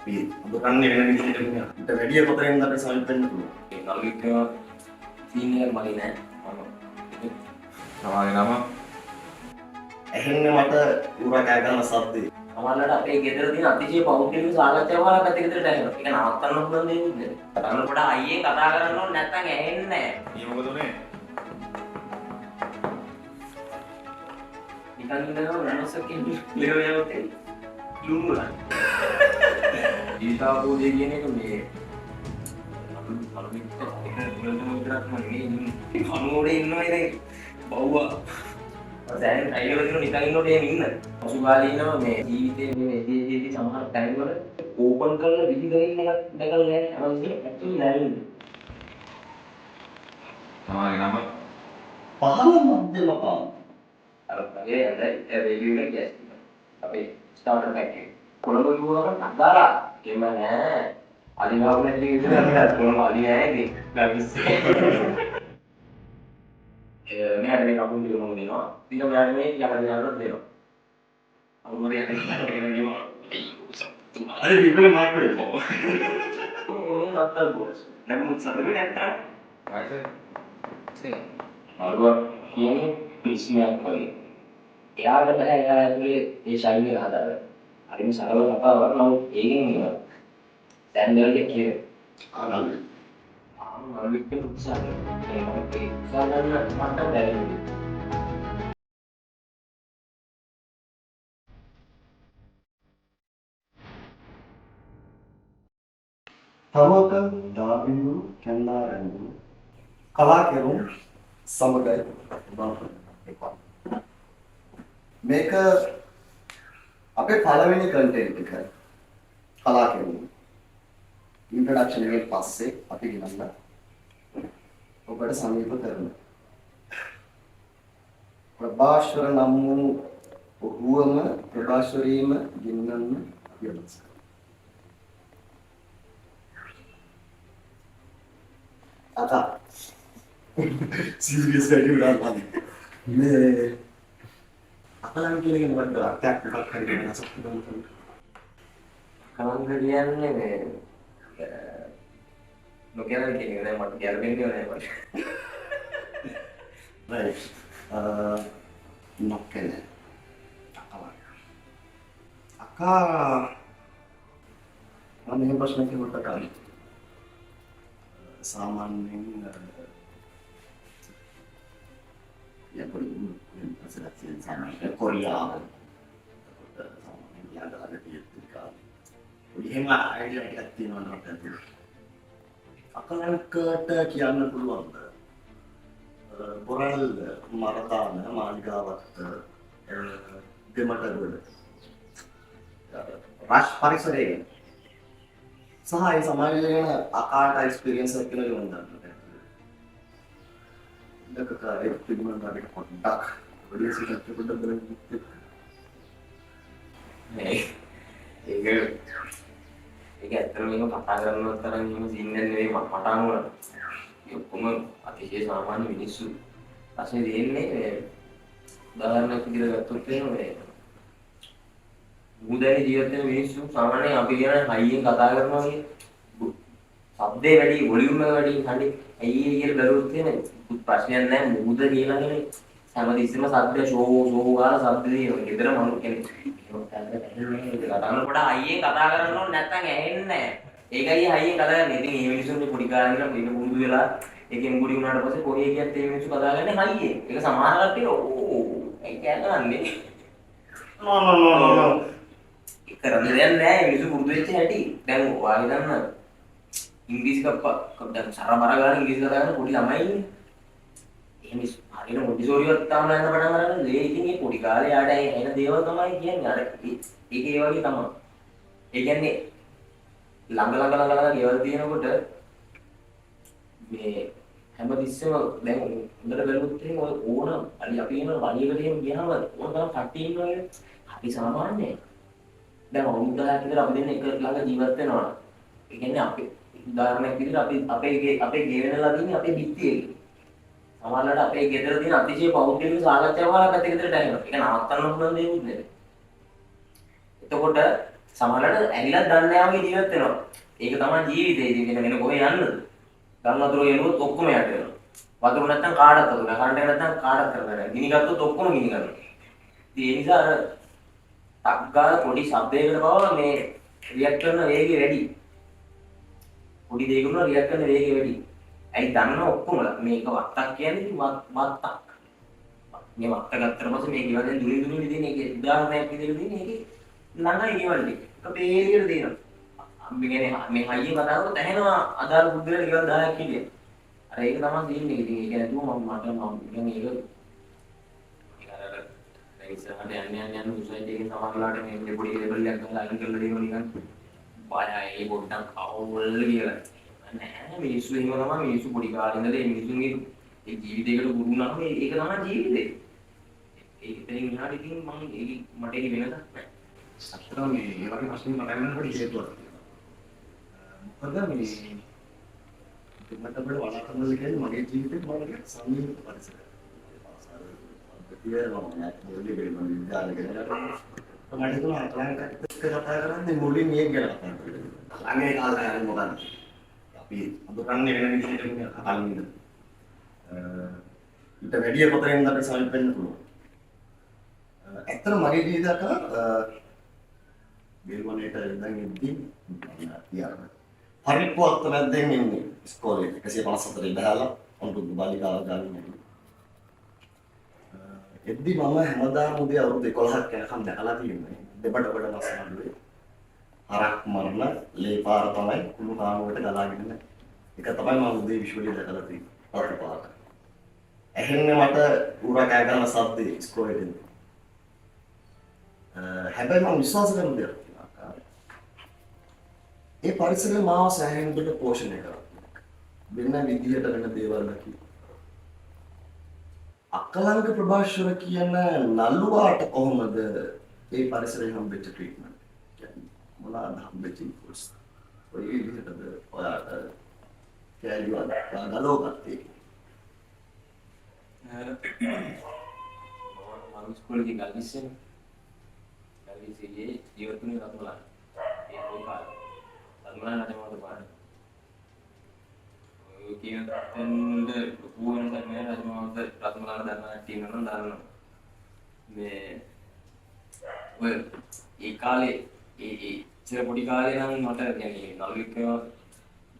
අපි අඳුරන්නේ වෙන විදිහට නෙමෙයි. ඊට වැඩිය කොතනින්ද අපි සමීප වෙන්න පුළුවන්. ඒ නළුවෙක් සීනියර් මගේ නෑ. තමාගේ නම ඇහෙන්නේ මට උරා කෑ ගන්න සද්දේ. සමහරවිට අපේ ගෙදර තියෙන අතිශය පෞද්ගලික සාකච්ඡාවක් අහලා පැත්තක ගෙදරට ඇහෙනවා. ඒක නවත්තන්න පුළුවන් දෙයක් නෙමෙයි. අතන පොඩ අයියෙන් කතා කරන්න ඕනේ නැත්නම් ඇහෙන්නේ නෑ. ඊ මොකද උනේ? නිකන් ඉඳලා වෙනසකින් ලෙවයවතේ ලුම්බුලා. ඊටාවෝදී කියන එක මේ අලුත් විතරක් නෙමෙයි කනුවෝඩේ ඉන්නවා ඉතින් බව්වා. දැන් අයියෝ දිනු නිකන් ඉන්නකොට එහෙම ඉන්න. පසුකාලේ ඉන්නවා මේ ජීවිතේ මේ එදිනෙදී සමහර තැන්වල ඕපන් කරලා විහිදෙන එකක් දැකලා නැහැ. අවශ්‍ය ඇතුළේ නැරින්නේ. තමාගේ නම පහළ මධ්‍යම පාන. අර වගේ ඇඳ රේඩියෝ එකේ ගෑස් අපේ ස්ටාර්ටර් පැක් එක. කොළඹ ගිහුවම අදාලා එහෙම නෑ. අලිගාවුනේ විතර නෑ. කොළඹ අලි නෑ ඉතින්. ගමිස්සේ. මෙයාට මේ කපුන් ටික මොන දෙනවා. ඊට මෙයාට මේ යකඩ දානවත් දෙනවා. අමුමරිය යකඩ දෙනවා. අර විපල මාර්කඩේ. ඕ නැත්තම් බොස්. නම් මුත්සාරේ නැත්තම්. වයස අරුවා කියන්නේ පිස්මියක් වගේ. එයාට බෑ එයා ඇතුලේ ඒ ශෛලිය හදාගන්න. හරිම සරල කතාවක් නමුත් ඒකෙන් ඉවර. දැන් දෙල්ලේ කියේ. ආනන්ද. මල්ලික උත්සාහ කරනවා. ඒ උත්සාහ කරන මට බැරිුනේ. තවක දාබිඳු කන්නාරංගු කලාකරුන් සමගයි බලන්න. මේක අපේ පළවෙනි කන්ටෙන්ට් එක කලාකරුන් ඉන්ට්‍රොඩක්ෂන් එකෙන් පස්සේ අපි ගිනන්න ඔබට සමීප කරමු. ප්‍රභාස්වර නම් වූ ඔහුවම ප්‍රභාස්වරීම ගින්නන්න අපි අදහස් කරමු. आता सीरियस වැඩි උඩන් පන්නේ මේ අකලන් කියන එක මොකක්ද අර්ථයක් මොකක් හරි වෙනසක් තිබුණා කලංග කියන්නේ මේ නොකියන කෙනෙක් නෑ මට ගැලපෙන්නේ නෑ මට. right නොකෙන අකලන් අකා මම මේ ප්‍රශ්නයක් හොට කරන්නේ सामान्य या कोई असरती सामान्य कोरिया सामान्य याद आ रही है का ये मैं आइडिया करती हूं ना तो අකලංකට කියන්න පුළුවන්ද බොරල් මරදාන මාලිගාවත් දෙමටගොඩ රාජ් පරිසරයේ සහ ඒ සමාජයේ අකාට එක්ස්පීරියන්ස් එකක් කියලා යොමුදන්න. දෙකක ඒක පිළිබඳව අපිට පොඩ්ඩක් ඔඩියන්ස් එකට පොඩ්ඩක් බලන්න. ඒක ඇත්තටම මේක කතා කරනවත් තරම් එහෙම සීන් නෙවෙයි මට අනුව. ඒ ඔක්කොම අතිශය සාමාන්‍ය මිනිස්සු. ප්‍රශ්නේ දෙන්නේ උදාහරණයක් විදිහට ගත්තොත් මේ මුදැනි ජීවත් වෙන මිනිස්සු සාමාන්‍යයෙන් අපි කියන හයියෙන් කතා කරනවා වගේ ශබ්දේ වැඩි වොලියුම් එක වැඩි හඬේ ඇයි කියලා බැලුවොත් එහෙම ප්‍රශ්නයක් නැහැ මුද කියලානේ හැමදෙස්සෙම ශබ්ද ෂෝ ගාලා ශබ්ද දෙනවා. ගෙදර මනු කෙනෙක් කතාන පොඩ හයියෙන් කතා කරන්න ඕනේ නැත්නම් ඇහෙන්නේ නැහැ. ඒකයි හයියෙන් කතා කරන්නේ. ඉතින් මේ මිනිස්සුන්ගේ පොඩි කාලේ ඉඳලා මේක පුරුදු වෙලා එකෙන් පුඩි වුණාට පස්සේ කොහේ ගියත් මේ මිනිස්සු කතා කරන්නේ හයියෙන්. ඒක සමහර කට්ටිය ඕ ඒ කියන්නේ නෝ කරන්න දෙයක් නැහැ මිනිස්සු පුරුදු වෙච්ච හැටි. දැන් ඔයාලා දන්න ඉංග්‍රීසි දැන් සරබර ගාන ඉංග්‍රීසි කතා කරන පොඩි ළමයි ඉන්නේ. එහෙම හරියට මොන්ටිසෝරිවත් තාම යන්න පටන් ගන්න ලේ ඉතින් මේ පොඩි කාලේ යාට එන දේවල් තමයි කියන්නේ. අර ඒක ඒ වගේ තමයි. ඒ කියන්නේ ළඟ ගෙවල් තියෙනකොට මේ හැමතිස්සෙම දැන් හොඳට බැලුවොත් එහෙම ඕන අලි අපි එන වලියකට එහෙම ගියාම ඕන තරම් කට්ටිය ඉන්නවා. අපි සාමාන්‍යයි. දැන් අවුරුද්දක් විතර අපි දෙන්න එක ළඟ ජීවත් වෙනවා. ඒ කියන්නේ අපි උදාහරණයක් විදිහට අපේ ගේ වෙනලා තියෙන්නේ අපේ බිත්තියේ. සමහරවිට අපේ ගෙදර තියෙන අතිශය පෞද්ගලික සාකච්ඡාවක් වල පැත්තක විතරට ඇහෙනවා. ඒක නවත්තන්න පුළුවන් දෙයක් නෙවෙයි. එතකොට සමහරවිට ඇහිලා දන්නේ නැහැ වගේ ජීවත් වෙනවා. ඒක තමයි ජීවිතේ. ඉතින් වෙන කොහේ යන්නද? ගම් වතුර එනොත් ඔක්කොම යට වෙනවා. වතුර නැත්තම් කාටවත් වතුර නැහැ. කරන්ට් එක නැත්තම් කාටවත් කරන්න බෑ. ගිනි ගත්තොත් ඔක්කොම ගිනි ගන්නවා. ඉතින් ඒ නිසා අර ටග්ගාල පොඩි ශබ්දයකට පවා මේ රියැක්ට් කරන වේගය වැඩි. පොඩි දෙයකට රියැක්ට් කරන වේගය වැඩි. ඇයි දන්න ඔක්කොමලා මේක වත්තක් කියන්නේ වත්තක්. මේ වත්ත ගත්තට පස්සේ මේ ගෙවල් දුරින් දුරින් දින එක උදාහරණයක් විදිහට දින එකේ ළඟයි ගෙවල් ටික. ඒක බේරියට දෙනවා. අපි කියන්නේ මේ හයියෙන් කතා කරලා දැහෙනවා අදාළ බුද්ධියට ගෙවල් 10ක් කියලා. අර ඒක තමයි දින්නේ. ඉතින් ඒක නැතුව මම කියන්නේ ඒක අර දැන් ඉස්සරහට යන්න සොසයිටි එකේ සමහරලාට මේ පොඩි ලේබල් එකක් ගහලා අයින් කරලා දෙනවා නිකන්. බයයි පොඩ්ඩක් අවුල් කියලා. නෑ මිනිස්සු එහෙම තමයි මිනිස්සු පොඩි කාලේ ඉඳලා මේ මිනිස්සුන්ගේ ඒ ජීවිතයකට ගුරු වුණාම ඒක තමයි ජීවිතේ. ඒකෙන් ඉන්නහට ඉතින් මට ඒක වෙනසක් නෑ. අත්‍තරම මේ ඒ වගේ ප්‍රශ්න මට වෙනකොට හේතුවක් තියෙනවා. මොකද මේ මට අපේ වලාකරන කියන්නේ මගේ ජීවිතේ මගේ සම්මිලිත පරිසරය. මට තුන අතලංකත් කතා කරන්නේ මුලින් මේක ගැන කතා කරන්නේ. ළඟේ කාලේ යන්නේ මොකක්ද? අපි අඳුරන්නේ වෙන විදිහට නේ කතා කරන්නේ. ඊට වැඩිය පොතෙන් අපි සල්ප් වෙන්න පුළුවන්. ඇත්තටම මගේ ජීවිතයක බිල්මනේට දැන් ඉඳි තියන්න. පරිප්පුවත් නැද්දෙන් ඉන්නේ ඉස්කෝලේ 154 ඉඳලා අනුරුද්ධ බාලිකාව ගානේ. එද්දි මම හැමදාම උදේ අවුරුදු 11ක් යනකම් දැකලා තියෙනවා. දෙබඩ බඩ මාස නඩුවේ. හරක් මරන ලේ පාර තමයි කුණු කාමුවට ගලාගෙන ඉන්නේ. ඒක තමයි මම උදේ විශ්වවිද්‍යාලේ දැකලා තියෙන්නේ. පාට පාට. එහෙන්නේ මට උරා කෑ ගන්න සද්දේ ඉස්කෝලේ ඉඳන්. හැබැයි මම විශ්වාස කරන දෙයක් තියෙනවා. ඒ පරිසරය මාව සෑහෙන දුරට පෝෂණය කරා. වෙන විදිහට වෙන දේවල් නැති. අකලංක ප්‍රභාෂර කියන නළුවාට කොහොමද ඒ පරිසරයෙන් හම්බෙච්ච ට්‍රීට්මන්ට්? කියන්නේ මොනවාද හම්බෙච්ච ඉන්ෆෝස්? ඔය විදිහටද ඔයාට කැලියුවා ගලවගත්තේ? මම ඉස්කෝලේ ගිහින් ගල්විසියේ ජීවතුනේ රත්මලා. ඒ කොයි කාලේ? රත්මලා නැටමකට පාඩම්. ඔය කියන තැන්ද පුවන තමයි රත්මලාට රත්මලාට දන්නා ටීම් එකක් දානවා. මේ ඔය ඒ කාලේ ඒ ඉතර පොඩි කාලේ නම් මට يعني නළුවෙක්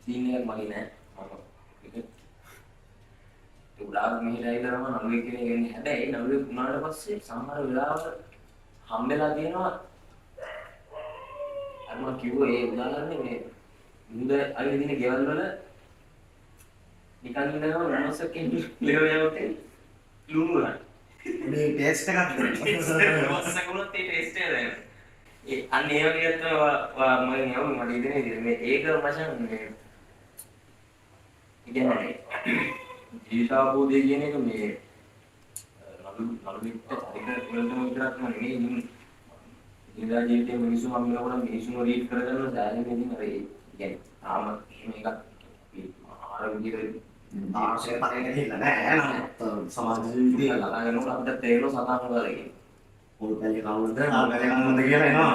සීන් එකක් මගේ නෑ. මම උඩාක් මෙහෙට ඇවිල්ලාම නළුවෙක් කෙනෙක් එන්නේ. හැබැයි නළුවෙක් වුණාට පස්සේ සමහර වෙලාවල හම්බෙලා තියෙනවා අර මම කිව්වා ඒ උදාහරණේ මේ මුද අයින දින ගෙවල් වල නිකන් ඉඳලා මොනසක් ඉන්නේ ලේව යවතේ ලුණු ගන්න. මේ ටෙස්ට් එකක් දෙන්න. මොනසක් වුණත් ඒ ටෙස්ට් එක දැන්. ඒ අන්න ඒ වගේ තමයි මම යවුනේ මට ඉතින් මේ ඒක මචං මේ ඉතින් ජීවිතාවබෝධය කියන එක මේ නළුවෙක්ට චරිත වලටම විතරක් නෙමෙයි ඉන්දියා ජීවිතේ මිනිස්සු මම වෙනකොට මිනිස්සුම රීඩ් කරගන්න සෑහෙන ඉතින් අර ඒ කියන්නේ තාම එහෙම එකක් ආර විදිහට ආශය පටන් ගිහිල්ලා නෑ නේද? සමාජ ජීවිතේ ළඟනකොට අපිට තේරෙන සතාන් මොකද කියන්නේ. පොල් පැලි කවුද නාගලේ කවුද කියලා එනවා.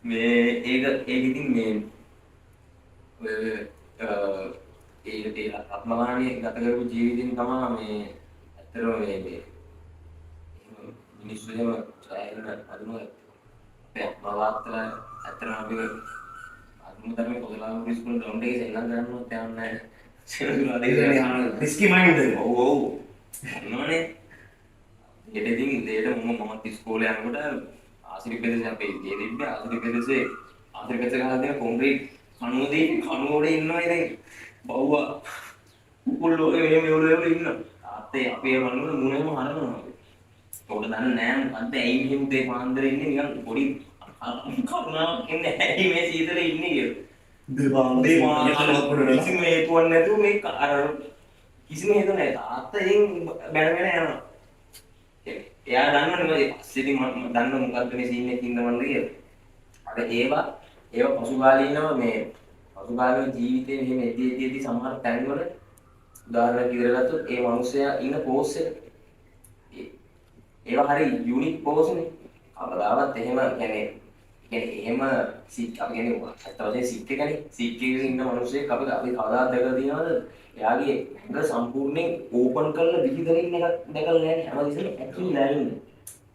මේ ඒක ඉතින් මේ ඒ ආත්මගාමී ගත කරපු ජීවිතෙන් තමයි මේ ඇත්තටම මේ මිනිස්සු එහෙම සෑහෙන අදුම අපේ මවාත්තල ඇත්තටම අපි අදුම තමයි පොදලාම ඉස්කෝලේ ග්‍රවුන්ඩ් එකේ සෙල්ලම් කරන්නවත් යන්නේ නැහැ. සෙල්ලම් දෙන්නේ රිස්කි මයින්ඩ් එක. ඔව් ඔව්. නෝනේ ඒකෙදින් දෙයට මම ඉස්කෝලේ යනකොට ආසිරි ප්‍රදේශයේ අපේ ඒ තිබ්බේ ආසිරි ප්‍රදේශයේ ආසිරි ප්‍රදේශ ගහලා කොන්ක්‍රීට් කණුවෝඩේ ඉන්නවා ඉතින් බව්වා උකුල්ලෝ එහෙම ඒවල ඉන්නවා. තාත්තේ අපේ වන්නු මුණේම හරනවා. උඩ දන්නේ නැහැ මොකද්ද ඇයි මෙහෙම දෙේ පාන්දර ඉන්නේ නිකන් පොඩි කරුණාවක් ඉන්නේ ඇයි මේ සීතලේ ඉන්නේ කියලා. දෙපාන්දර කිසිම හේතුවක් නැතුව මේ අර කිසිම හේතුවක් නැහැ. තාත්තා එයින් බැනගෙන යනවා. එයා දන්නවනේ මේ පස්සේ මම දන්න මොකද්ද මේ සීන් එකකින් ඉන්නවන්ද කියලා. අර ඒවා පසුකාලීනව මේ පසුකාලීන ජීවිතේ මෙහෙම එදී සමහර තැන්වල උදාහරණයක් විදිහට ගත්තොත් ඒ මිනිස්සයා ඉන්න පෝස් එක ඒවා හරි යුනික් පෝස්නේ. කවදාවත් එහෙම කියන්නේ එහෙම සික් අපි කියන්නේ අත්ත වශයෙන් සික් එකනේ සික් එකේ ඉන්න මිනිස්සෙක් අපි කවදාවත් දැකලා තියෙනවද එයාගේ ඇඟ සම්පූර්ණයෙන් ඕපන් කරලා විහිදෙන එකක් දැකලා නැහැ හැමදෙස්සෙම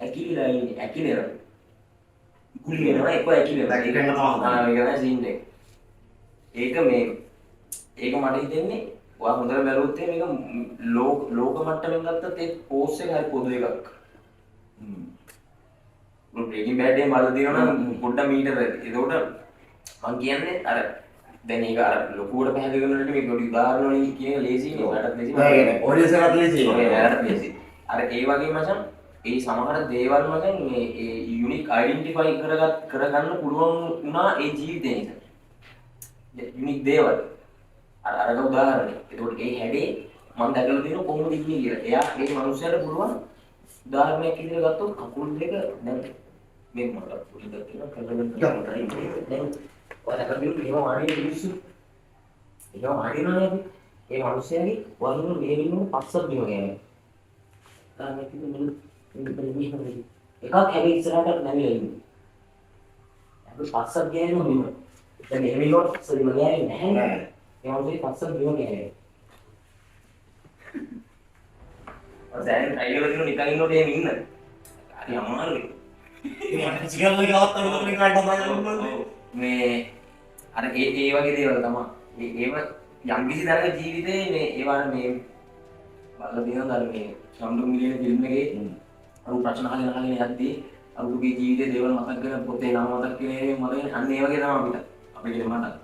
ඇකිලිලා ඉන්නේ කුලි වෙනවා එක ඇකිලෙනවා ඒක තමයි සීන් එක ඒක මට හිතෙන්නේ ඔයා හොඳට බැලුවොත් මේක ලෝක මට්ටමින් ගත්තත් ඒ පෝස් එක හරි පොදු එකක් බ්‍රේකින් බෑඩ් එකේ බලලා දිනනවා නම් පොඩ්ඩක් මීටර ඇති. ඒකෝට මම කියන්නේ අර දැන් ඒක අර ලොකුවට පැහැදිලි කරනකොට මේ පොඩි උදාහරණ වලින් කියන ලේසි නේ. ඔයාලට ලේසි. ඔඩියන්ස් එකකට ලේසි. ඔයාලට ලේසි. අර ඒ වගේ මචං ඒ සමහර දේවල් මචං මේ ඒ යුනික් අයිඩෙන්ටිෆයි කරගන්න පුළුවන් වුණා ඒ ජීවිතේ නිසා. යුනික් දේවල්. අරක උදාහරණයක්. ඒකෝට ඒ හැඩේ මම දැකලා තියෙනවා කොහොමද ඉන්නේ කියලා. එයා මේ මනුස්සයාට පුළුවන් උදාහරණයක් විදිහට ගත්තොත් කකුල් දෙක දැන් මේ මට පුරුද්දක් තියෙනවා කලබල කරනවා දැන් ඔයාලා කරන්නේ එහෙම වාඩි මිනිස්සු එහෙම වාඩිනවනේ අපි ඒ මිනිස්සයාගේ වරුණ මේ විදිහට පස්සක් බිම ගෑනේ තාම කිව්වේ එකක් හැබැයි ඉස්සරහට නැමිලා ඉන්නේ අපි පස්සක් ගෑනවා බිම දැන් එහෙම ඉන්නකොට පස්සක් බිම ගෑනේ නැහැ ඒ මිනිස්සේ පස්සක් බිම ගෑනේ දැන් try කරලා දිනු නිකන් ඉන්නකොට එහෙම ඉන්න. හරි අමාරුයි. මට සිගල් එක අවස්ථාවක මේක අඩපයි මේ අර ඒ වගේ දේවල් තමයි. ඒව යම් කිසි තරක ජීවිතේ මේ ඒවා මේ බලලා දිනන අර මේ සම්ඩු මිලියන ෆිල්ම් එකේ අර ප්‍රශ්න අහගෙන යද්දී අරුගේ ජීවිතේ දේවල් මතක් කරගෙන පොතේ නම මතක් කරගෙන මතක අන්න ඒ වගේ තමයි අපිට මතක්.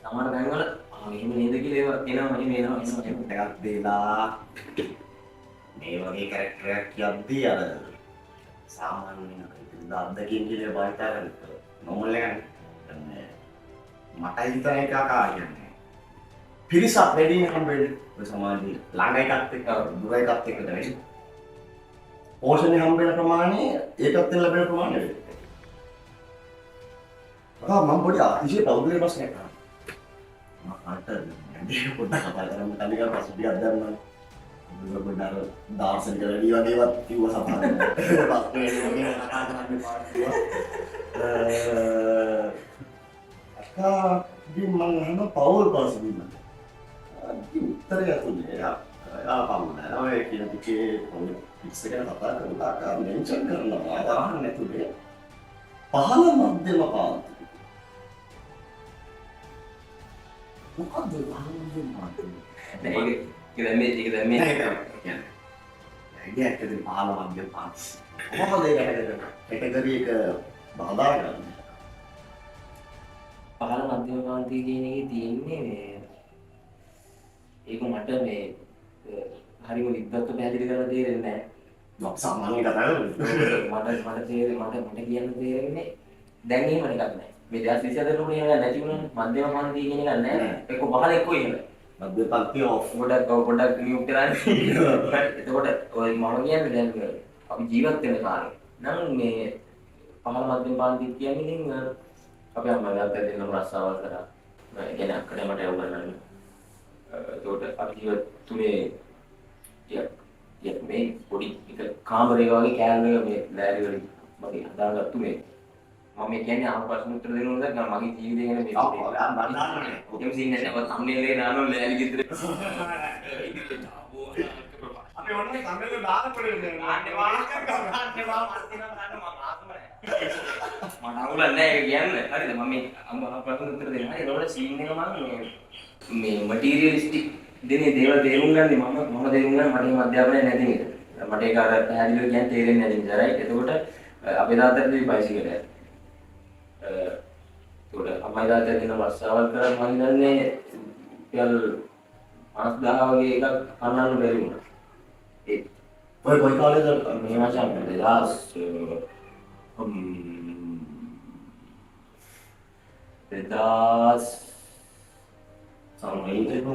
තමයි දැන් වල මෙහෙම නේද කියලා ඒවා එනවා එකක් දීලා මේ වගේ කැරක්ටරයක් කියද්දී අර සාමාන්‍යයෙන් අත්දැකීම් කියලා බාහිතා කරන නොමල් එකනේ මට හිතන එක කාර්යන්නේ පිරිසක් වැඩිම හම්බෙන්නේ ඔය සමාජයේ ළඟ එකත් එක්ක දුර එකත් එක්ක තමයි පෝෂණය හම්බෙන ප්‍රමාණය ඒකත් එක්ක ලැබෙන ප්‍රමාණය වෙයි. මම පොඩි අතිශය පෞද්ගලික ප්‍රශ්නයක් අහනවා. මට මේ පොඩ්ඩක් කතා කරමු තනිකර පසුබියක් දැම්මම පොඩ්ඩක් දාර්ශනික වැඩි වගේවත් කිව්ව සමහරවිට අක්කා ඉතින් මම අහන පෞල් පසුබිම උත්තරය තුනේ පවුල ඔය කියන ටිකේ පික්ස් එක කතා කරලා අක්කා මෙන්ෂන් කරනවා අහන්න නැතුනේ පහළ මධ්‍යම පාන්ති මොකක්ද මධ්‍යම පාන්ති ඒක දැන් මේ කියන්නේ ඇයිඩියක් පහළ මධ්‍යම පාන්ති කොහොමද ඒක කැටගරි එක බහදා ගන්න පහළ මධ්‍යම පාන්ති කියන එකේ තියෙන්නේ මේ ඒක මට මේ හරිම විද්වත් පැහැදිලි කරලා තේරෙන්නේ නැහැ. සාමාන්‍ය කතා මට කියන්න තේරෙන්නේ දැන් එහෙම එකක් නැහැ. මේ 2024 රුපියල් එක නැති වුණානේ. මධ්‍යම පන්ති කියන එකක් නැහැ. එක්ක පහළ එක්ක ඉහළ. මධ්‍යම පන්ති ඔෆ් පොඩක් නියුක් කරන්නේ. එතකොට ඔය මම කියන්නේ දැන් අපි ජීවත් වෙන කාලේ නම් මේ පහළ මධ්‍යම පන්ති කියන්නේ ඉතින් අපි අම්මලාට දෙන්නම රස්සාවල් කරා. ඒ කියන්නේ අක්කඩමට යවගන්න. එතකොට අපි ජීවත් තුනේ මේ පොඩි එක කාමරේ වගේ කෑල්ල එක මේ ලෑලි වලින් මගේ හදාගත්තු මේ මම කියන්නේ අහන ප්‍රශ්න උත්තර දෙන්න ඕනද මගේ ජීවිතේ ගැන මේ එහෙම සීන් නැහැ ඔය thumbnail එකේ දානවා ලෑලි ගෙදර අපි ඔන්නේ thumbnail එක දාන්න පොඩි ආන්නේ වාස් කරනවා ආන්නේ වාස් කරනවා ගන්න මම ආත්ම නැහැ මම නවුලන්නේ නැහැ ඒක කියන්නේ හරිද මම මේ අහන ප්‍රශ්න උත්තර දෙන්න හරි ඒකට සීන් එක මම මේ මටීරියලිස්ටික් දෙනේ දේවල් තේරුම් ගන්නේ මම තේරුම් ගන්න මට මේ අධ්‍යාපනය නැති නේද මට ඒක අර පැහැදිලිව කියන්නේ තේරෙන්නේ නැති නිසා රයිට් එතකොට අපේ තාත්තට මේ බයිසිකලයක් එතකොට අම්මයි තාත්තට දෙන වස්සාවල් කරන් මම හිතන්නේ රුපියල් 50,000 වගේ එකක් අන්නන්න බැරි වුණා ඒ කොයි කාලේද මේ මචං 2000 සමහරවිට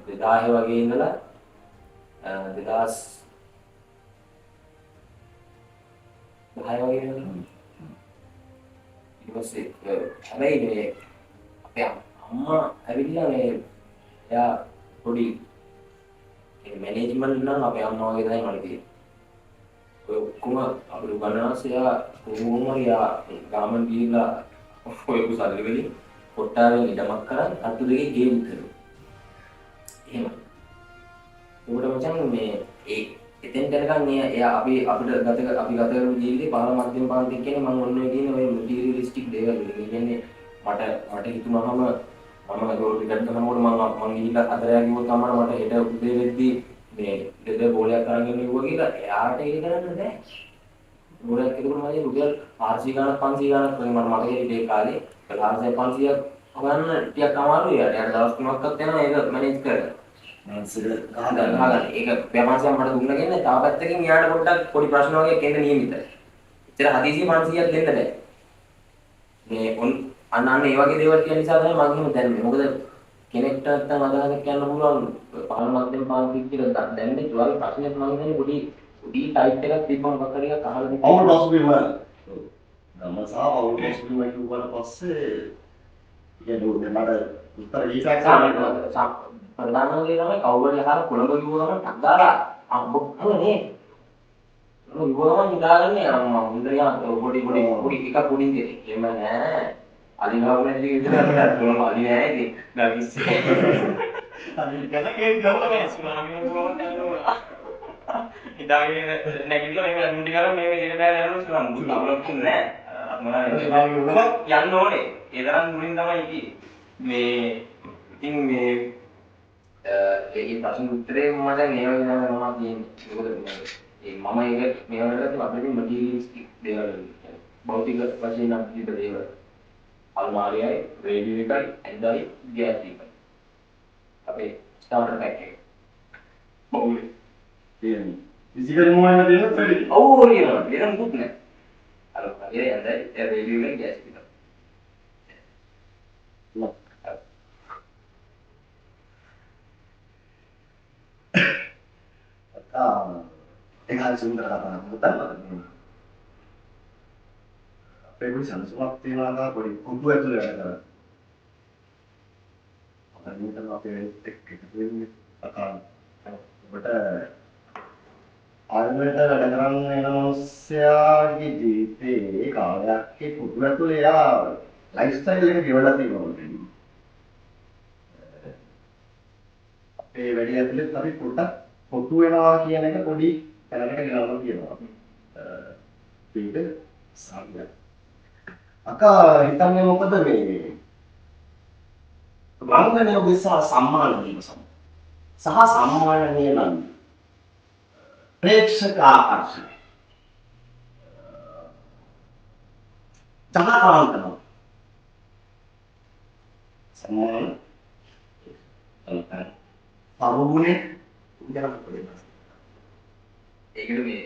2000 වගේ ඉඳලා 2010 වගේ ඉඳලා ඊට පස්සේ හැබැයි මේ අපේ අම්මා ඇවිල්ලා මේ එයා පොඩි මේ මැනේජ්මන්ට් නම් අපේ අම්මා වගේ තමයි මට තියෙන්නේ ඔය ඔක්කොම අපිට උගන්වනවා කොහොම හරි ගාමන් ගිහිල්ලා ඔය කුසල්ලි වලින් කොට්ටාවෙන් ඉඩමක් කරන් අතු දෙකේ ගේ උත්තරු. එහෙම. උඹට මචං මේ එතෙන් දැනගන්න එයා අපි ගත කරපු ජීවිතේ පහළ මධ්‍යම පාන්තික කියන්නේ මම ඔන්න ඔය කියන ඔය මැටීරියලිස්ටික් දේවල් වලින්. ඒ කියන්නේ මට හිතුනහම මම රෝල් ටිකට් කරනකොට මම ගිහිල්ලා අතරයා කිව්වොත් අම්මට මට හෙට උදේ වෙද්දී මේ දෙද බෝලයක් අරන් එන්න කිව්වා කියලා එයාට ඒක කරන්න බෑ. බෝලයක් එක්කම මගේ රුපියල් 400 ගාණක් 500 ගාණක් වගේ මට මතකයි ඒ කාලේ 400 500ක් හොයන්න ටිකක් අමාරුයි. යාට දවස් 3ක්වත් යනවා ඒක මැනේජ් කරලා. ඒක ව්‍යාපාරයෙන් මට දුන්න කියන්නේ තා පැත්තකින් යාට පොඩ්ඩක් පොඩි ප්‍රශ්න වගේ කෙන්න නියමිතයි. ඒතර හදිසියෙ 500ක් දෙන්න බෑ. මේ අන්න ඒ වගේ දේවල් කියන නිසා තමයි මම හිතුවේ දැන් මොකද කෙනෙක්ට නැත්තම් අදහසක් කියන්න පුළුවන් පහළ මධ්‍යම පාන්තික කියලා දැන් මේ වගේ ප්‍රශ්නයක් මම හිතන්නේ පොඩි ටයිප් එකක් තිබ්බම මොකක් හරි එකක් අහලා දෙන්න. අවුල් ඩොස් බිම ගමසා අවුල් ඩොස් බිම කිව්වට පස්සේ කියන්නේ මට උත්තර දීසක් ප්‍රධානමන්ත්‍රී තමයි කවුරුහරි අහලා කොළඹ ගිහුව ගමන් ටක් දාලා අම්බොක්කනේ මොකද නිදාගන්නේ අම්මා මුන්දරියා පොඩි එකක් පොඩි දෙයක්. එහෙම නෑ. අලිගාවුනේ විදිහට කොළඹ අලි නෑ ඉතින්. ගමිස්සේ. අලි ගලකේ ගවුනේ සුනාමිය වුණා. ඉදාගෙන නැගිටලා මේ මුන්දි කරා මේ විදිහට යනවා සුනම් මුත්තවලක් නෑ. යන්න ඕනේ. ඒ තරම් මුලින් තමයි ඉතින් මේ ඉතින් මේ ඒ ප්‍රශ්න උත්තරේ මම දැන් ඒ වගේ නම තියෙන්නේ. මොකද මම ඒක මේවට අපිට මැටීරියලිස්ටික් දේවල් කියන්නේ භෞතික වශයෙන් අපිට දේවල් අල්මාරියයි රේඩියෝ එකයි ඇඳයි ගෑස් එකයි අපේ ස්ටාර්ටර් පැක් එක බෞලේ තියෙන්නේ ෆිසිකල් මොනවා දෙන්න බැරි ඔව් කියනවා දෙන්න මුකුත් නැහැ අර ඒ ඇඳයි රේඩියෝ එකයි ගෑස් එකයි ඒක හරි සුන්දර කතාවක්. මොකද අපේ පොඩි සංසුමක් තියනවා පොඩි කුඩු ඇතුලේ වැඩ කරා. අද මෙතන අපේ එක්ක එකතු වෙන්නේ අකාල. ඔබට ආයතනයට වැඩ කරන්න එන මිනිස්යාගේ ජීවිතේ කාලයක් ඒ කුඩු ඇතුලේ යා ලයිෆ් ස්ටයිල් එක ගෙවලා තියෙනවා. අපේ වැඩි ඇතුලේ අපි පොඩ්ඩක් පොටු වෙනවා කියන එක පොඩි පැනකට ගන්නවා කියනවා. පිට සාමිය. අකා හිතන්නේ මොකද මේ වංගනේ ඔබ සම්මාන දීම සහ සම්මානනීය නම් ප්‍රේක්ෂක ආකර්ෂණ ජනකාන්තන සම්මාන පරුගුණේ උදේට පොඩි ඒකට මේ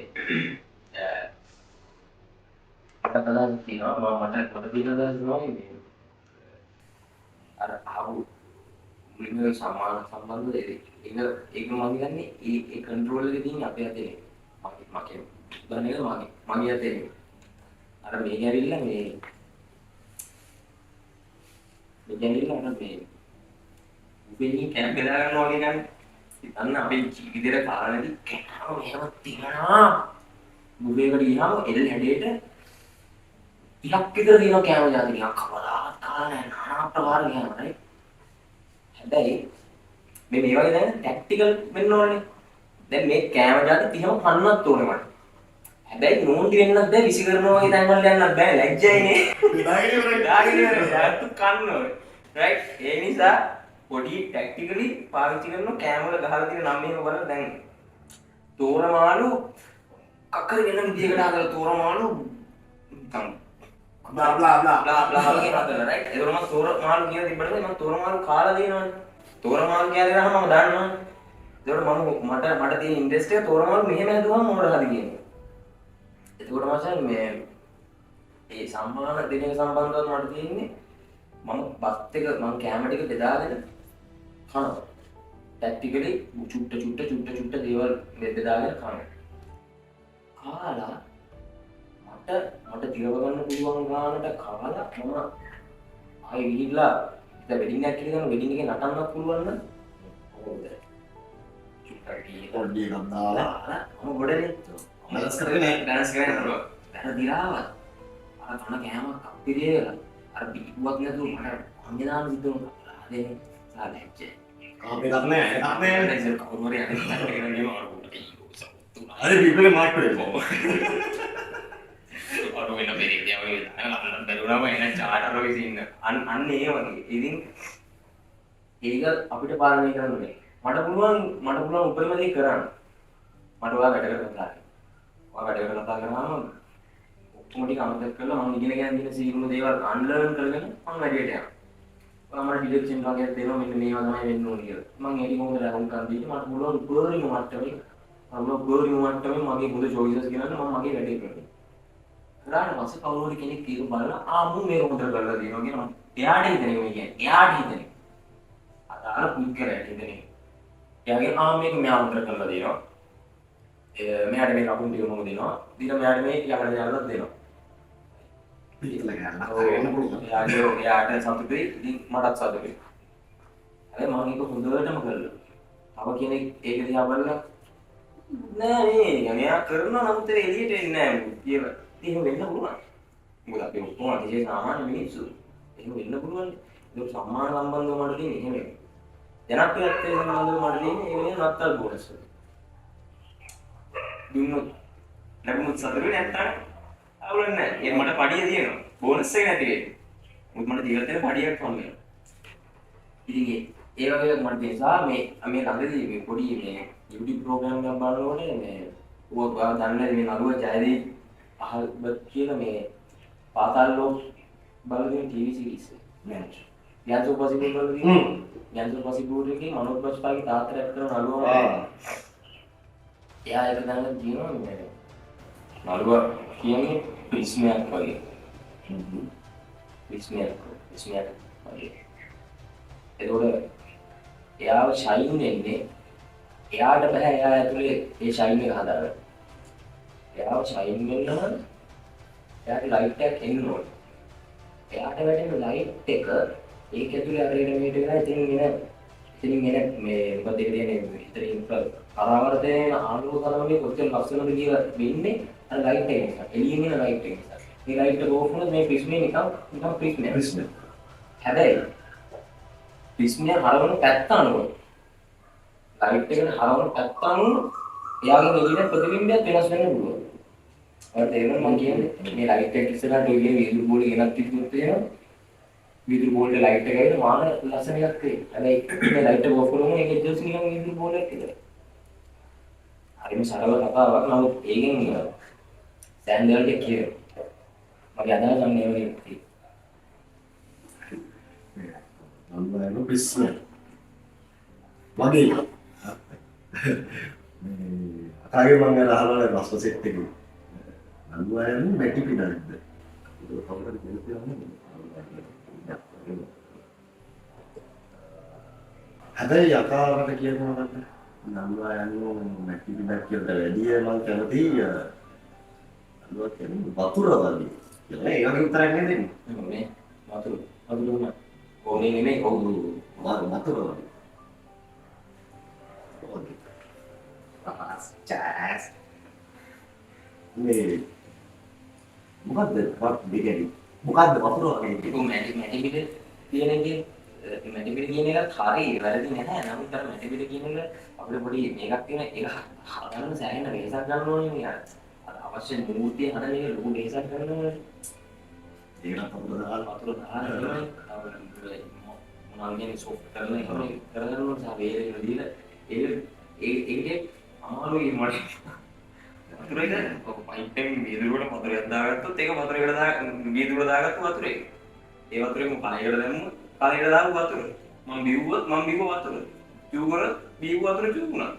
අතකලන් තියෙනවා මට තියෙන දවස් මේ අර ආපු මුලින්ම සමාන සම්බන්ධ ඒක මම කියන්නේ ඒ කන්ට්‍රෝල් එකේ තියෙන අපේ අතේ මගේ දැන් එක මගේ අතේ අර මේ ගැරිල්ල මේ ගැරිල්ල අර මේ උපෙන් කැන බෙදා ගන්නවා වගේ ගන්න ඉතින් අපේ ජීවිතේට කාලෙදි කෑම මෙහෙම තියනවා බුබේකට ගියාම එල් හැඩේට 30ක් විතර දිනන කෑම જાති නිකන් කවදාවත් කාලා නැහැ নানা ප්‍රකාර කෑම නේ හැබැයි මේ වගේ දැන් ටැක්ටිකල් වෙන්න ඕනේ දැන් මේ කෑම જાති 30ම කන්නත් ඕනේ මට හැබැයි නෝන්ටි වෙන්නත් බෑ විසි කරනවා වගේ තැන් වල යන්නත් බෑ ලැජ්ජයිනේ දාගෙන ඉවරයි කන්න ඕනේ රයිට් ඒ නිසා පොඩි ටැක්ටිකලි පාවිච්චි කරන කෑම වල ගහලා තියෙන නම් මේක බලන්න දැන් තෝරමාළු කකර වෙන විදිහකට හදලා තෝරමාළු බ්ලා බ්ලා වගේ හදලා රයිට් ඒක මම තෝරමාළු කියලා තිබ්බට මම තෝරමාළු කාලා දෙනවනේ තෝරමාළු කියලා දෙනහම මම දන්නවනේ ඒකට මට තියෙන ඉන්ට්‍රෙස්ට් එක තෝරමාළු මෙහෙම හදුවම මොකද හරි කියන්නේ ඒකට මාසන් මේ ඒ සම්මාන දෙන එක සම්බන්ධව මට තියෙන්නේ මම බත් එක මම කැම ටික බෙදාගෙන කනවා ටැක්ටිකලි චුට්ට දේවල් බෙදාගෙන කනවා කාලා මට තිරව ගන්න පුළුවන් ගානට කාලා මම ආයෙ ගිහිල්ලා ඉතින් වෙඩින් එකක් කියලා වෙඩින් එකේ නටන්නත් පුළුවන් නම් කොහොමද චුට්ටක් පොඩ්ඩි එකක් දාලා මම ගොඩනේ මලස් කරගෙන බැලන්ස් කරගෙන යනවා. දැන් දිරාවත් අර කන කෑම කප්පිරිය අර පිටුවක් නැතුව මට අංගනාන විදුණු ආදේ සාලෙච්ච. කාපේ එකක් නෑ එකක් නෑ දැන් කවුරු හරි අරගෙන ගියම අර පිටුවේ මාට් වෙන්නේ අර වෙන පෙරේදියා වගේ අන්න බැලුනම එන චාටර් වගේ සින්න අන්න ඒ වගේ. ඉතින් ඒක අපිට පාලනය කරන්න බෑ. මට පුළුවන් උපරිම දේ කරන්න. මට ඔයා වැඩ කරලා කතා කරන්න. ඔයා වැඩ කරලා කතා කරාම ඔක්කොම ටික අමතක කරලා මම ඉගෙන ගන්න තියෙන සීලුම දේවල් අන්ලර්න් කරගෙන මම වැඩේට යනවා. ඔයා මට ඩිරෙක්ෂන් වගේ දෙනවා මෙන්න මේවා තමයි වෙන්න ඕනේ කියලා. මම ඒක මොකද ලකුණු ගන්න දීලා මට පුළුවන් උපරිම මට්ටමේ මගේ මුද චොයිසස් කියනනම් මම මගේ වැඩේ කරනවා. කරාට පස්සේ කවුරු හරි කෙනෙක් ඒක බලලා මම මේක හොඳට කරලා දෙනවා කියනවා. එයාට හිතන්නේ මේ කියන්නේ. එයාට හිතන්නේ. අදාළ පුද්ගලයාට හිතන්නේ. එයාගේ මේක මෙයා හොඳට කරලා දෙනවා. මෙයාට මේ ලකුණු ටික මොකද දෙනවා. දීලා මෙයාට මේ යකඩ දාලා දෙනවා. පිටලා ගන්න පුළුවන්. එයාට සතුටුයි. ඉතින් මටත් සතුටුයි. හැබැයි මම ඒක හොඳටම කළා. තව කෙනෙක් ඒක දිහා බලලා නෑ මෙයා කරනවා නමුත් ඒක එළියට එන්නේ නෑ කියලා. එහෙම වෙන්න පුළුවන්. මොකද අපි ඔක්කොම අතිශය සාමාන්‍ය මිනිස්සු. එහෙම වෙන්න පුළුවන්. ඒක සම්මාන සම්බන්ධව මට තියෙන්නේ එහෙම නෙමෙයි. ජනප්‍රියත්වයේ සම්බන්ධව මට තියෙන්නේ ඒ වෙනේ නත්තල් බෝනස්. දුන්නොත් ලැබුණොත් සතුටුයි නැත්නම් අවුලක් නෑ. ඒක මට පඩිය තියෙනවා. බෝනස් එක නැති වෙන්නේ. මොකද මට දීලා තියෙන පඩියක් හම්බ වෙනවා. ඉතින් ඒ වගේ මට නිසා මේ ළඟදී මේ පොඩි මේ YouTube ප්‍රෝග්‍රෑම් එකක් බලනකොට මේ ඔයා දන්නේ මේ නළුව ජයදීප් අහල්බත් කියලා මේ පාතාල ලෝක බලන TV series එක. යන්සෝ පොසිබල් බලන යන්සෝ පොසිබල් එකේ මනෝජ් බජ්පාගේ තාත්තට කරන නළුව එයා ඒක දැනගෙන කියනවා මේ නළුව කියන්නේ පිස්මයක් වගේ. පිස්මයක් වගේ. ඒකෝට එයාව ෂයින් වෙන්නේ එයාට බෑ එයා ඇතුලේ ඒ ෂයින් එක හදාගන්න. එයාව ෂයින් වෙන්න නම් එයාට ලයිට් එකක් එන්න ඕනේ. එයාට වැටෙන ලයිට් එක ඒක ඇතුලේ අර එන මේට වෙලා ඉතින් එන මේ මොකද ඒක කියන්නේ ඉතින් පරාවර්තනයේ ආලෝක කලමේ කොච්චර ලක්ෂණද කියලා වෙන්නේ අර ලයිට් එක නිසා. එළියෙන් එන ලයිට් එක නිසා. මේ ලයිට් එක ඕෆ් වුණොත් මේ ප්‍රිස්මේ නිකන් ප්‍රිස්මේ. හැබැයි ප්‍රිස්මේ හරවන පැත්ත අනුව ලයිට් එකට හරවන පැත්ත අනුව එයාගේ එළියට ප්‍රතිබිම්බයක් වෙනස් වෙන්න පුළුවන්. ඔයාලට තේරෙනවද මම කියන්නේ? මේ ලයිට් එක ඉස්සරහට එළියේ විදුලි බෝඩ් ගෙනත් තිබුණොත් එහෙම විදුලි බෝඩ් එක ලයිට් එක ගිහින් මාන ලස්සනයක් වෙයි. හැබැයි මේ ලයිට් එක ඔෆ් කරනකොට ඒක ජස්ට් නිකන් විදුලි බෝඩ් එකක් විතරයි. හරිම සරල කතාවක්. නමුත් ඒකෙන් සෑන්ඩල්ට කියනවා. මගේ අදහස නම් මේ වගේ තියෙනවා. අන්න පිස්සේ වගේ අකාගේ මම අහලා රස්ව සෙට් එකේ නළුවයන් මැටි පිටාද ඒක කවුරුද කියන්නේ හැබැයි යකාරට කියනවා නළුවයන් මැටි පිටක් කියලා වැඩිය මම කැමති නළුවා කියන්නේ වතුර වගේ කියලා ඒක විතරක් නෙමෙයි මේ වතුර උන ඕනේ නෙමෙයි කවුරු වතුර වගේ Jazz. මේ මොකද්ද වත් දෙකයි මොකද්ද වතුර වගේ ඒක මැටි පිට කියන එකේ මැටි පිට කියන එකත් හරි වැරදි නැහැ. නමුත් අර මැටි පිට කියන එක අපිට පොඩි මේකක් තියෙන ඒක හදන්න සෑහෙන වෙහසක් ගන්න ඕනේ නේ. අර අවශ්‍ය මූර්තිය හදන එක ලොකු වෙහසක් ගන්න ඕනේ. ඒකට වතුර දාලා මම කියන්නේ සොෆ්ට් කරලා කරගන්න ඕනේ සාවේලේ දීලා ඒකේ අමාරුයි මට. වතුරේද ඔක පයිප් එකෙන් වීදුරුවට වතුරයක් දාගත්තොත් ඒක වතුරේකට වීදුරුව දාගත්තු වතුරේ. ඒ වතුරේ මම කලයකට දැම්මොත් කලයකට දාපු වතුර. මම බිව්ව වතුර. චූකර බිව්ව වතුර චූකුණා.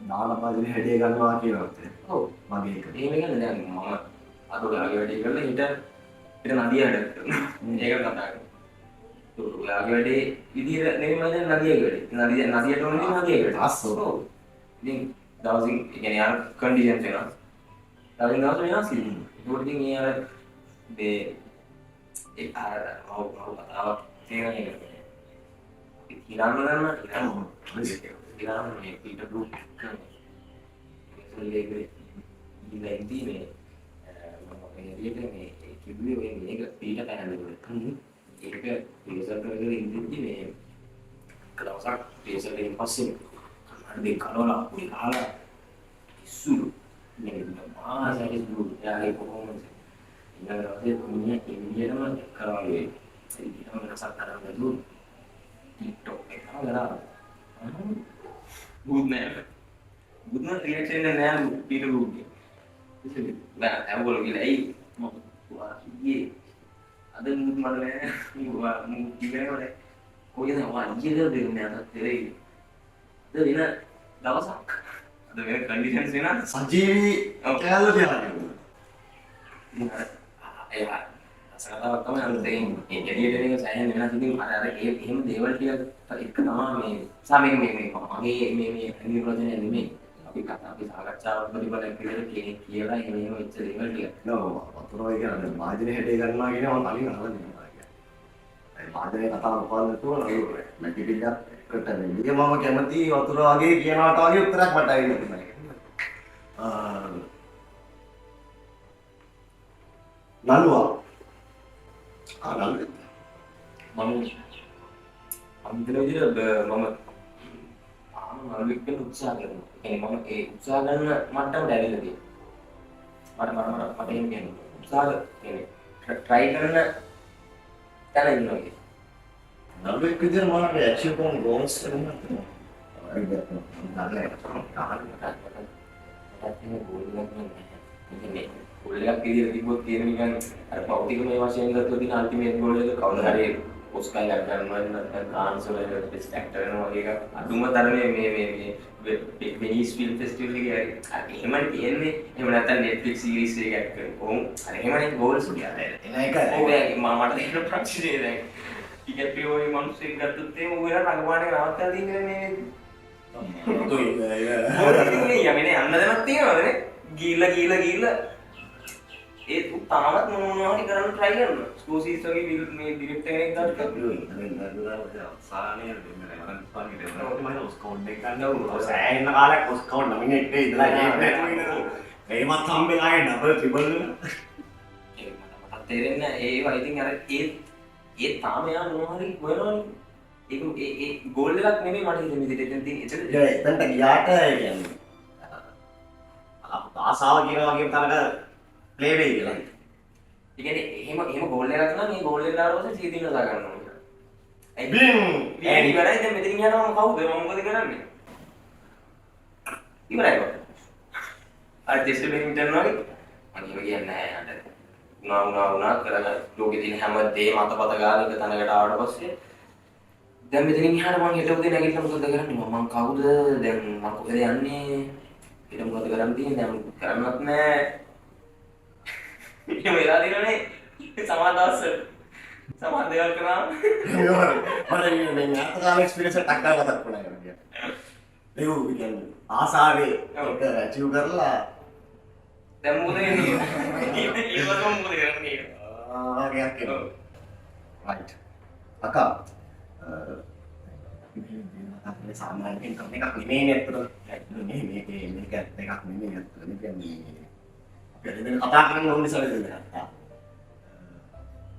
දාන පාදින හැඩය ගන්නවා කියනවත්. ඔව්. මගේ එක. එහෙම කියන්නේ දැන් මම අද ඔයාගේ වැඩේ කරලා හිට නදිය හැඩ කරනවා. ඒක කතා කරනවා. ඔයාගේ වැඩේ විදියට නෙමෙයි මම දැන් නදියගේ වැඩේ. නදියට ඕනේ නදියගේ වැඩේ. අස්සෝ. ඉතින් දවසින් කියන්නේ අර කන්ඩිෂන් වෙනවා. තවින් දවස් වෙනස් ඉතින්. ඒකට ඉතින් ඒ අර මේ ඒ අර කතාවක් තියෙන එක. ඉතින් ඉතින් මේ පීටර් බ්‍රූක් කියන්නේ ඉඳී මේ එළියට මේ කිව්වේ ඔය මේක පීටර් පැහැදිලිවද ඒක ටීසර් කරගෙන ඉඳිද්දි මේ කලවසක් ටීසර් එකෙන් පස්සේ අර කලවලා පුඩි කාලා ඉස්සුළු මේ මාසෙක දුරු යාගේ කොහොමද ඉන්නවද ඉන්දියනම කරාවේ ඉතින් වෙනසක් කරන්න දුරු TikTok එක කරලා බුත් නෑ රියැක්ෂන් එක නෑ පීටර් බ්‍රූක්ගේ ඉතින් නෑ ඇව්වල ගිහලා ඇයි මම වාසියේ අද මුත් මඩ නෑ මු කිව්වනේ කොහෙද වාසියද දෙන්නේ අද දෙරේ අද වෙන දවසක් අද වෙන කන්ඩිෂන්ස් වෙන සජීවී කැලේ තියනවා. ඒ අසකතාවක් තමයි අන්තයෙන් ඒ එළියට එන එක සෑහෙන වෙනස් ඉතින් අර එහෙම දේවල් ටික එක තමයි මේ මගේ නිර්වචනය නෙමෙයි අපි සාකච්ඡාවක් ප්‍රතිඵලයක් විදිහට කියලා එහෙම වෙච්ච දේවල් ටික නෝ වතුරයි කියන්නේ වාදනේ හැටේ ගන්නවා කියන්නේ මම කලින් අහලා තියෙනවා. ඒ වාදනේ කතා නොකරන තුන නේද නැති පිටක් එකට වෙන්නේ මම කැමති වතුර වගේ කියනවාට වගේ උත්තරයක් මට ඇවිල්ලා තියෙනවා. නළුවා මම අන්තිම විදිහට මම නළුවෙක් වෙන්න උත්සාහ කරනවා. මම ඒ උත්සාහ ගන්න මට්ටමට ඇවිල්ලා තියෙනවා. මට එහෙම කියන්නේ උත්සාහ කියන්නේ try කරන තැන ඉන්නවා කියන්නේ. නළුවෙක් විදිහට මම ඇචීව් කරන ගෝල්ස් කරනවා. ගෝල් එකක් විදිහට තිබ්බොත් තියෙන නිකන් අර භෞතික මේ වශයෙන් ගත්තොත් තියෙන අල්ටිමේට් ගෝල් එක කවුරු හරි ඔස්කර් එකක් ගන්නවා නැත්නම් කාන්ස් වල බෙස්ට් ඇක්ටර් වෙනවා වගේ එකක් අදුම තරමේ මේ වෙනිස් ෆිල්ම් ෆෙස්ටිවල් එකේ හරි එහෙමයි තියෙන්නේ එහෙම නැත්නම් Netflix සීරීස් එකක් කොහොම අර එහෙමනේ ගෝල්ස් කියන්නේ එන එක ඔය මට දෙන්න ප්‍රශ්නේ දැන් ටිකට් පියෝයි මිනිස්සුෙක් ගත්තොත් එහෙම ඌ වෙන රඟපාන්නේ නවත්තලා තියෙන්නේ මේ යන්නේ යන්න දෙයක් තියෙනවනේ ගිහිල්ලා ඒ තු තාමත් මොනවද කරන්න try කරනවා ස්කෝසීස් වගේ මේ ඩිරෙක්ටර් කෙනෙක් ගත්තා සාරණේ දෙන්නේ මම පන්නේ දෙනවා මම ඔස්කෝඩ් එක ගන්නවා සෑහෙන කාලයක් ඔස්කෝඩ් නොමිනේට් වෙයි ඉඳලා ඒමත් හම්බෙලා ඒ ඩබල් ට්‍රිපල් ඒක මට තේරෙන්නේ ඒවා ඉතින් අර ඒ තාම යා මොනවා හරි හොයනවනේ ඒ ගෝල් එකක් නෙමෙයි මට හිතෙන්නේ විදිහට ඉතින් එතනට ගියාට ඒ කියන්නේ ආසාව කියන වගේ තනක ප්ලේ වෙයි කියලා. ඒ කියන්නේ එහෙම ගෝල් එකක් නම් මේ ගෝල් එක දාලා පස්සේ 100 දිනලා ගන්න ඕනේ. ඒ ඉවරයි දැන් මෙතනින් යනවා මම කවුද මම මොකද කරන්නේ? ඉවරයි බා. අර ටෙස්ට් එකකින් කරනවා මම කියන්නේ නැහැ අර උනා කරලා ලෝකෙ දින හැම දෙයක්ම අතපත ගාලා එක තැනකට ආවට පස්සේ දැන් මෙතනින් එහාට මම හෙට උදේ නැගිටලා මොකද කරන්නේ මම කවුද දැන් මම කොහෙද යන්නේ ඊට මොකද කරන්න තියෙන්නේ දැන් කරන්නත් නැහැ එහෙම වෙලා දිනනේ සමහර දවස්වල සමහර දේවල් කරා මම මේ අතකාල එක්ස්පීරියන්ස් එකක් අක්කා මතක් වුණා කියන්නේ. ඒ කියන්නේ ආසාවේ ඒක ඇචීව් කරලා දැන් මොකද වෙන්නේ ඊළඟට මොකද කරන්නේ ආගයක් කියනවා. රයිට්. අක්කා අපේ සාමාන්‍ය ඉන්කම් එකක් නෙමෙයි නේද? මේක එකක් නෙමෙයි නේද? කියන්නේ අපි දැන් කතා කරන්න ඕන නිසා නේද?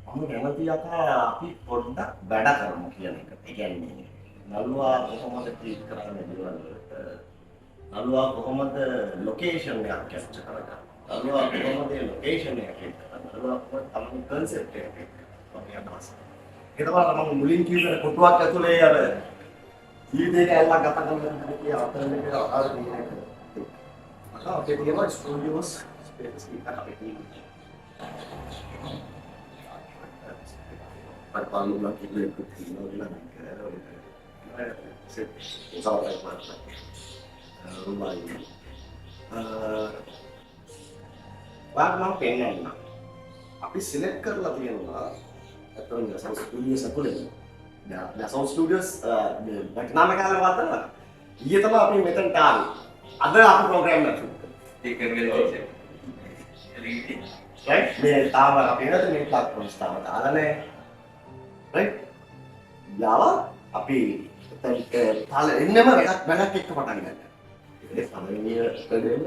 මම කැමති අකා අපි පොඩ්ඩක් වැඩ කරමු කියන එක. ඒ කියන්නේ නළුවා කොහොමද ට්‍රීට් කරන්නේ කියලා. නළුවා කොහොමද ලොකේෂන් එකක් කැප්චර් කරගන්නේ. නළුවා කොහොමද ලොකේෂන් එකක් කරන්නේ. නළුවා කොහොමද තමයි කන්සෙප්ට් එක වගේ අදහස්. ඒක තමයි මම මුලින් කිව්වේ කොටුවක් ඇතුලේ අර ජීවිතේ කැලලක් ගත කරන කිය අතරේ ආකාර දෙකක්. අකා අපේ තියෙන ස්ටුඩියෝස් ස්පේස් එකක් අපේ තියෙනවා. Parpallulla kyllä kyllä se saattaa rumah ini. Warna pengen. Tapi select කරලා තියෙනවා. අතන සවුත් ස්ටුඩියෝස් අකුලේ. දැන් සවුත් ස්ටුඩියෝස් වටිනාම කාලේ වත්තනවා. ඊයේ තමයි අපි මෙතනට ආවේ. අද අපි ප්‍රෝග්‍රෑම් එක. ඒක නෙවෙයි. right? මේ තාම අපි නේද මේ ප්ලැට්ෆෝම්ස් තාම දාලා නැහැ. right? යාව අපි තාල එන්නම වැඩක් එක්ක පටන් ගන්න. ඒ පළවෙනි වැඩේම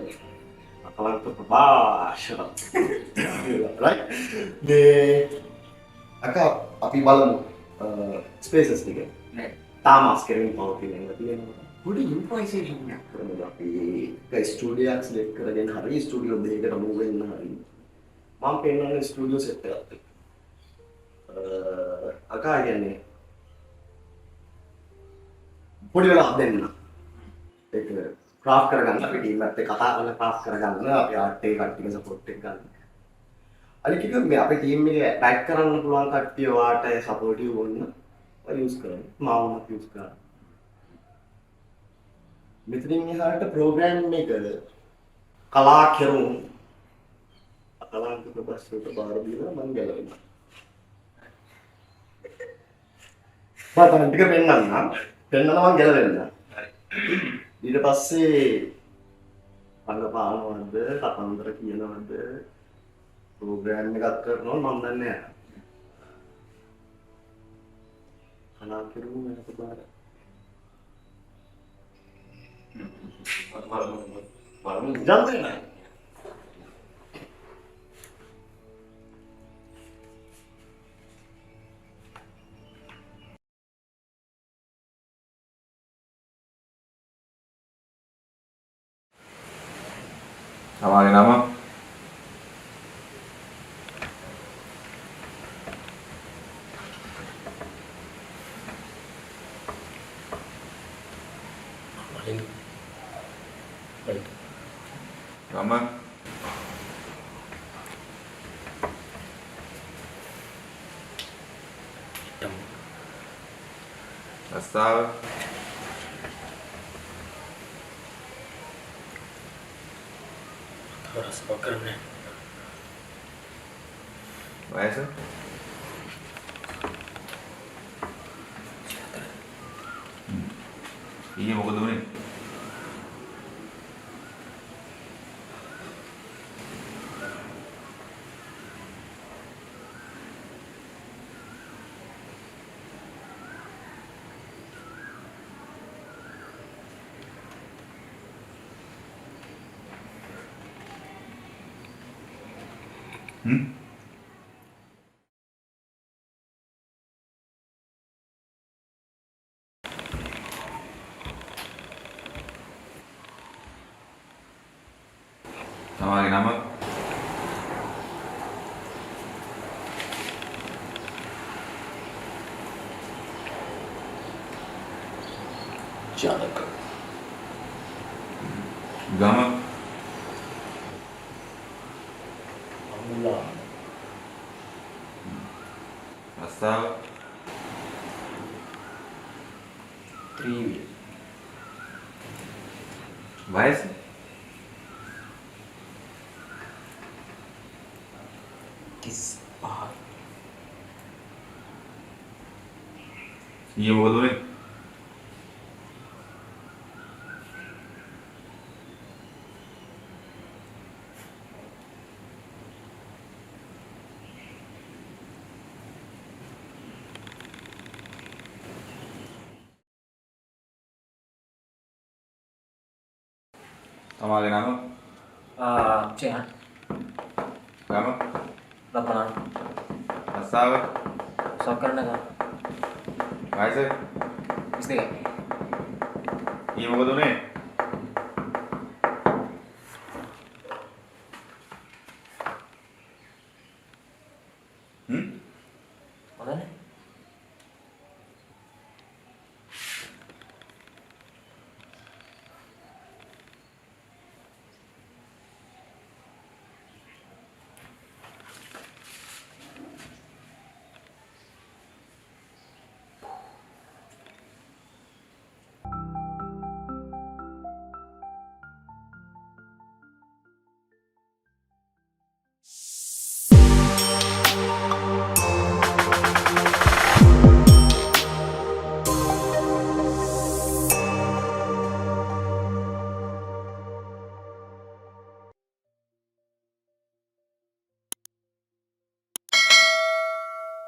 අකලන්ත ප්‍රභාෂණ. right? අකා අපි බලමු ස්පේසස් ටික. නෑ. තාමස් කරමින් පවතිනවා තියෙනවා. පොඩි ඉම්ප්‍රොයිසේෂන් එකක් කරමු අපි. ඒක ස්ටුඩියෝ එකක් සිලෙක්ට් කරගෙන හරි ස්ටුඩියෝ දෙකකට මූව් වෙන්න හරි. මම පෙන්නන්නේ ස්ටුඩියෝ සෙට් එකක්. අකා කියන්නේ පොඩි වෙලාවක් දෙන්න. ඒක ක්‍රාෆ්ට් කරගන්න අපි ටීම් එකත් එක්ක කතා කරලා ක්‍රාෆ්ට් කරගන්න අපි ආර්ට් එක කට්ටියගේ සපෝට් එක ගන්න. අනිත් එක මේ අපේ ටීම් එකේ ටැග් කරන්න පුළුවන් කට්ටිය වාට සපෝටිව් වුණ ඔය යූස් කරන්න. මාවුමත් යූස් කරන්න. මෙතනින් එහාට ප්‍රෝග්‍රෑම් එක කලා කෙරුම් අකලාන්ත ප්‍රබස්වට බාර දීලා මම ගැලවෙනවා. මම ටික පෙන්නන්නම්. පෙන්නනවා මම ගැලවෙන්න. ඊට පස්සේ රංගපානවද කතන්දර කියනවද ප්‍රෝග්‍රෑම් එකක් කරනවා මම දන්නේ නැහැ. කලා කෙරුම් වෙනක බාර. බලමු ජම්පේ නෑ. තමාගේ නම? නම? රස්සාව? රස්සාව කරන්නේ. වයස? ඊයේ මොකද වුනේ? තමාගේ නම? ජාතක. ගම? අමුලා. රස්සාව? ත්‍රිවිධ. වයස? ඊයේ මොකද වුනේ? තමාගේ නම? චේහන්. ගම? ලබනන්. රස්සාව? සොකරන එක. වයස? 22. ඊයේ මොකද වුනේ? මොනවානේ?